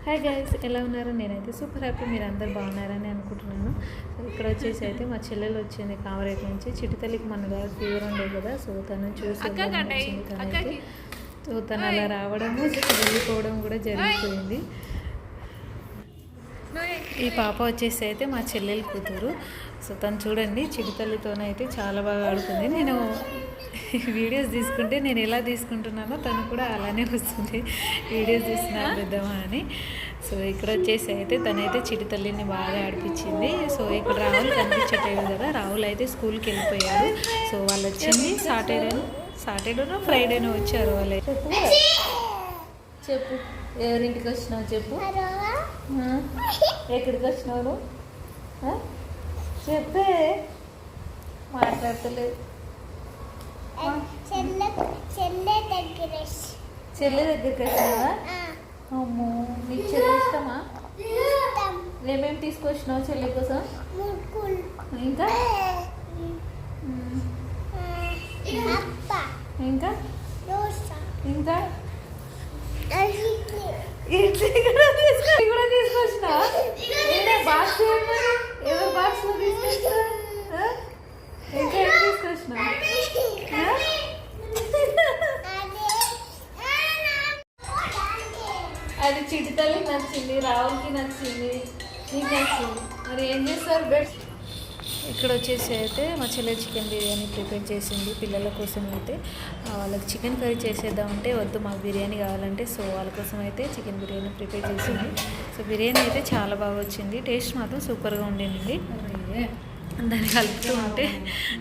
Hi guys, ఎలా ఉన్నారు? నేనైతే సూపర్ హ్యాపీ. మీరు అందరు బాగున్నారని అనుకుంటున్నాను. సో ఇక్కడ వచ్చేసి అయితే మా చెల్లెలు వచ్చింది కామరేట్ నుంచి. చిటితల్లికి మన ఫీవర్ ఉండే కదా, సో తను చూసి వచ్చింది తనైతే. సో తను అలా రావడము వెళ్ళిపోవడం కూడా జరిగిపోయింది. ఈ పాప వచ్చేసి అయితే మా చెల్లెలు కూతురు. సో తను చూడండి చిటితల్లితోనైతే చాలా బాగా ఆడుతుంది. నేను వీడియోస్ తీసుకుంటే నేను ఎలా తీసుకుంటున్నానో తను కూడా అలానే వస్తుంది. వీడియోస్ తీసిన పెద్దమా అని. సో ఇక్కడ వచ్చేసి అయితే తనైతే చిటితల్లిని బాగా ఆడిపించింది. సో ఇక్కడ రాహుల్ కనిపించట్లేదు కదా, రాహుల్ అయితే స్కూల్కి వెళ్ళిపోయారు. సో వాళ్ళు వచ్చింది సాటర్డేనో ఫ్రైడేనో వచ్చారు. వాళ్ళు చెప్పు ఎవరింటికి వచ్చినావు చెప్పు, ఎక్కడికి వచ్చినావు చెప్పే, మాట్లాడతలేదు. చెల్లె దగ్గరికి వచ్చినావా? అమ్మో, నీకు చెల్లె ఇష్టమా? ఏమేమి తీసుకొచ్చినావు చెల్లె కోసం? ఇంకా ఇంకా ఇంకా ఇడ్లీ కూడా తీసుకొచ్చినా. బాక్స్ ఎవరు బాక్స్ లో తీసుకొచ్చినా? ఇంకా ఏం తీసుకొచ్చినా? అది చిటితల్లికి నచ్చింది, రావులకి నచ్చింది, నీకు నచ్చింది. మరి ఏం చేస్తారు బెడ్? ఇక్కడ వచ్చేసి అయితే మా చెల్లె చికెన్ బిర్యానీ ప్రిపేర్ చేసింది పిల్లల కోసం. అయితే వాళ్ళకి చికెన్ కర్రీ చేసేద్దామంటే వద్దు మాకు బిర్యానీ కావాలంటే, సో వాళ్ళ కోసం అయితే చికెన్ బిర్యానీ ప్రిపేర్ చేసింది. సో బిర్యానీ అయితే చాలా బాగా వచ్చింది, టేస్ట్ మాత్రం సూపర్గా ఉండింది. దాన్ని కలుపుతూ ఉంటే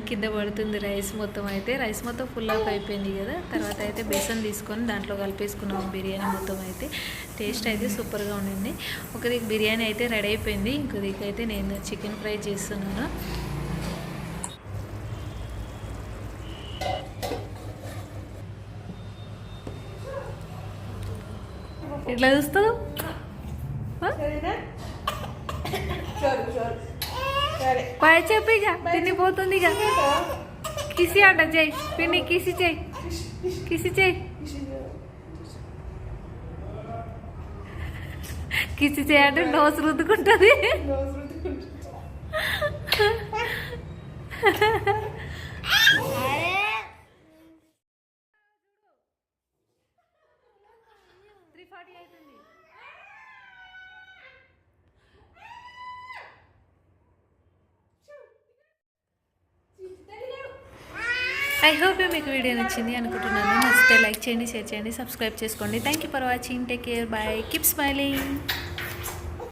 కింద పడుతుంది రైస్ మొత్తం. అయితే రైస్ మొత్తం ఫుల్ ఆఫ్ అయిపోయింది కదా, తర్వాత అయితే బేసన్ తీసుకొని దాంట్లో కలిపేసుకున్నాం బిర్యానీ మొత్తం. అయితే టేస్ట్ అయితే సూపర్గా ఉండింది. ఒక దిక్కు బిర్యానీ అయితే రెడీ అయిపోయింది, ఇంకో దిక్కు అయితే నేను చికెన్ ఫ్రై చేస్తున్నాను. ఎట్లా చూస్తావు? పై చెప్పి ఇక పిన్ని పోతుంది. ఇక కిసి అంట చెయ్యి పిన్ని, కిసి చెయ్యి, కిసి చెయ్యి, కిసి చేయంటే నోసు రుద్దుకుంటుంది. ఐ హోప్ మీకు వీడియో నచ్చింది అనుకుంటున్నాను. నచ్చితే లైక్ చేయండి, షేర్ చేయండి, సబ్స్క్రైబ్ చేసుకోండి. Thank you for watching. Take care, bye, keep smiling.